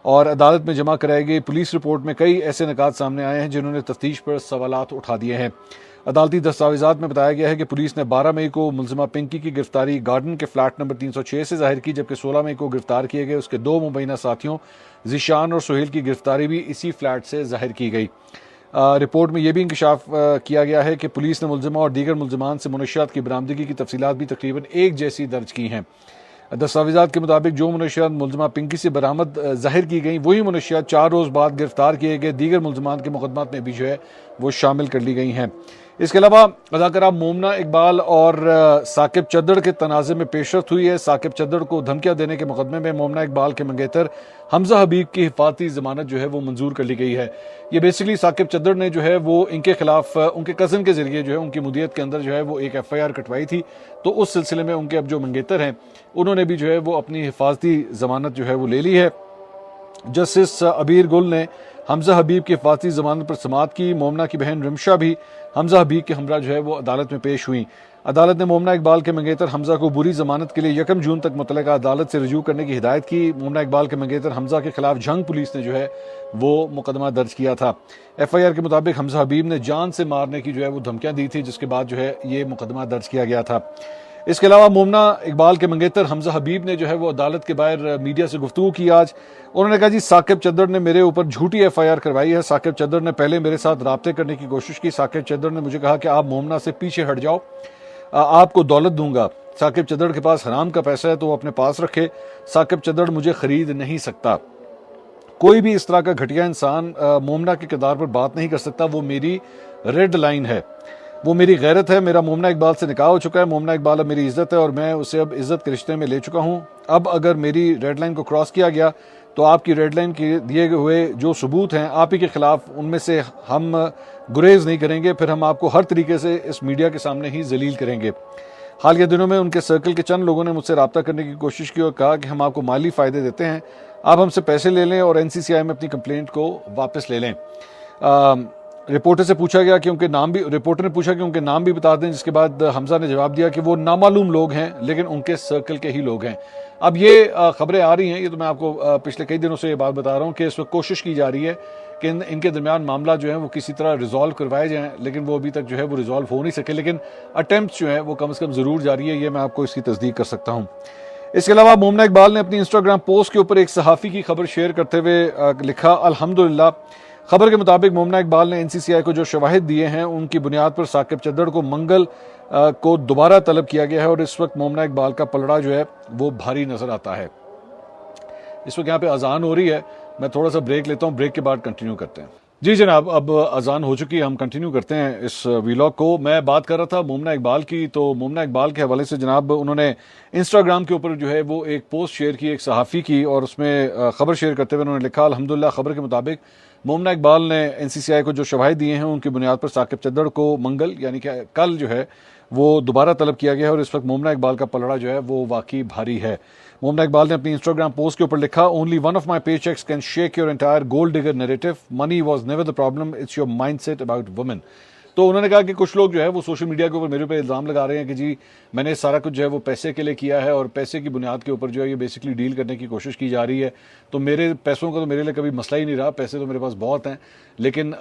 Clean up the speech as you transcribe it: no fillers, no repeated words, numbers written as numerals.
اور عدالت میں جمع کرائی گئی پولیس رپورٹ میں کئی ایسے نکات سامنے آئے ہیں جنہوں نے تفتیش پر سوالات اٹھا دیے ہیں۔ عدالتی دستاویزات میں بتایا گیا ہے کہ پولیس نے 12 مئی کو ملزمہ پنکی کی گرفتاری گارڈن کے فلیٹ نمبر 306 سے ظاہر کی، جبکہ 16 مئی کو گرفتار کیے گئے اس کے 2 مبینہ ساتھیوں ذیشان اور سہیل کی گرفتاری بھی اسی فلیٹ سے ظاہر کی گئی۔ رپورٹ میں یہ بھی انکشاف کیا گیا ہے کہ پولیس نے ملزمہ اور دیگر ملزمان سے منشیات کی برآمدگی کی تفصیلات بھی تقریباً ایک جیسی درج کی ہیں۔ دستاویزات کے مطابق جو منشیات ملزمہ پنکی سے برآمد ظاہر کی گئیں وہی منشیات 4 روز بعد گرفتار کیے گئے دیگر ملزمان کے مقدمات میں بھی وہ شامل کر لی گئی ہیں۔ اس کے علاوہ اداکارہ مومنہ اقبال اور ثاقب چدر کے تنازع میں پیش رفت ہوئی ہے۔ ثاقب چدر کو دھمکیاں دینے کے مقدمے میں مومنہ اقبال کے منگیتر حمزہ حبیب کی حفاظتی ضمانت وہ منظور کر لی گئی ہے۔ یہ بیسیکلی ثاقب چدر نے وہ ان کے خلاف ان کے کزن کے ذریعے ان کی مدیت کے اندر وہ ایک FIR کٹوائی تھی، تو اس سلسلے میں ان کے اب جو منگیتر ہیں انہوں نے بھی وہ اپنی حفاظتی ضمانت وہ لے لی ہے۔ جسٹس عبیر گل نے حمزہ حبیب کی حفاظتی ضمانت پر سماعت کی۔ مومنہ کی بہن رمشا بھی حمزہ حبیب کے ہمراہ وہ عدالت میں پیش ہوئی۔ عدالت نے مومنہ اقبال کے منگیتر حمزہ کو بری ضمانت کے لیے 1 جون تک متعلقہ عدالت سے رجوع کرنے کی ہدایت کی۔ مومنہ اقبال کے منگیتر حمزہ کے خلاف جھنگ پولیس نے وہ مقدمہ درج کیا تھا۔ FIR کے مطابق حمزہ حبیب نے جان سے مارنے کی وہ دھمکیاں دی تھی، جس کے بعد یہ مقدمہ درج کیا گیا تھا۔ اس کے علاوہ مومنہ اقبال کے منگیتر حمزہ حبیب نے وہ عدالت کے باہر میڈیا سے گفتگو کی آج۔ انہوں نے کہا جی ثاقب چدر نے میرے اوپر جھوٹی FIR کروائی ہے۔ ثاقب چدر نے پہلے میرے ساتھ رابطے کرنے کی کوشش کی۔ ثاقب چدر نے مجھے کہا کہ آپ مومنہ سے پیچھے ہٹ جاؤ، آپ کو دولت دوں گا۔ ثاقب چدر کے پاس حرام کا پیسہ ہے تو وہ اپنے پاس رکھے، ثاقب چدر مجھے خرید نہیں سکتا۔ کوئی بھی اس طرح کا گھٹیا انسان مومنہ کے کردار پر بات نہیں کر سکتا، وہ میری ریڈ لائن ہے، وہ میری غیرت ہے۔ میرا مومنہ اقبال سے نکاح ہو چکا ہے، مومنہ اقبال اب میری عزت ہے اور میں اسے اب عزت کے رشتے میں لے چکا ہوں۔ اب اگر میری ریڈ لائن کو کراس کیا گیا تو آپ کی ریڈ لائن کے دیے ہوئے جو ثبوت ہیں آپ ہی کے خلاف، ان میں سے ہم گریز نہیں کریں گے، پھر ہم آپ کو ہر طریقے سے اس میڈیا کے سامنے ہی ذلیل کریں گے۔ حالیہ دنوں میں ان کے سرکل کے چند لوگوں نے مجھ سے رابطہ کرنے کی کوشش کی اور کہا کہ ہم آپ کو مالی فائدے دیتے ہیں، آپ ہم سے پیسے لے لیں اور NCCI میں اپنی کمپلینٹ کو واپس لے لیں۔ رپورٹر سے پوچھا گیا کہ ان کے نام بھی، رپورٹر نے پوچھا کہ ان کے نام بھی بتا دیں، جس کے بعد حمزہ نے جواب دیا کہ وہ نامعلوم لوگ ہیں لیکن ان کے سرکل کے ہی لوگ ہیں۔ اب یہ خبریں آ رہی ہیں، یہ تو میں آپ کو پچھلے کئی دنوں سے یہ بات بتا رہا ہوں کہ اس وقت کوشش کی جا رہی ہے کہ ان کے درمیان معاملہ وہ کسی طرح ریزالو کروائے جائیں، لیکن وہ ابھی تک وہ ریزالو ہو نہیں سکے، لیکن اٹیمپٹس وہ کم از کم ضرور جاری ہے، یہ میں آپ کو اس کی تصدیق کر سکتا ہوں۔ اس کے علاوہ مومنہ اقبال نے اپنی انسٹاگرام پوسٹ کے اوپر ایک صحافی کی خبر شیئر کرتے ہوئے لکھا الحمدللہ۔ خبر کے مطابق مومنہ اقبال نے NCCI کو جو شواہد دیے ہیں ان کی بنیاد پر ثاقب چدر کو منگل کو دوبارہ طلب کیا گیا ہے اور اس وقت مومنہ اقبال کا پلڑا وہ بھاری نظر آتا ہے۔ اس وقت یہاں پہ اذان ہو رہی ہے، میں تھوڑا سا بریک لیتا ہوں، بریک کے بعد کنٹینیو کرتے ہیں۔ جی جناب، اب اذان ہو چکی ہے، ہم کنٹینیو کرتے ہیں اس ویلاگ کو۔ میں بات کر رہا تھا مومنہ اقبال کی، تو مومنہ اقبال کے حوالے سے جناب انہوں نے انسٹاگرام کے اوپر وہ ایک پوسٹ شیئر کی ایک صحافی کی، اور اس میں خبر شیئر کرتے ہوئے انہوں نے لکھا الحمدللہ، خبر کے مطابق مومنہ اقبال نے NCCI کو جو شواہد دیے ہیں ان کی بنیاد پر ثاقب چدر کو منگل یعنی کہ کل وہ دوبارہ طلب کیا گیا ہے، اور اس وقت مومنہ اقبال کا پلڑا وہ واقعی بھاری ہے۔ مومنہ اقبال نے اپنی انسٹاگرام پوسٹ کے اوپر لکھا Only one of my paychecks can shake your entire gold digger narrative. Money was never the problem, it's your mindset about women. تو انہوں نے کہا کہ کچھ لوگ وہ سوشل میڈیا کے اوپر میرے پہ الزام لگا رہے ہیں کہ جی میں نے سارا کچھ وہ پیسے کے لیے کیا ہے، اور پیسے کی بنیاد کے اوپر یہ بیسیکلی ڈیل کرنے کی کوشش کی جا رہی ہے۔ تو میرے پیسوں کا تو میرے لیے کبھی مسئلہ ہی نہیں رہا، پیسے تو میرے پاس بہت ہیں، لیکن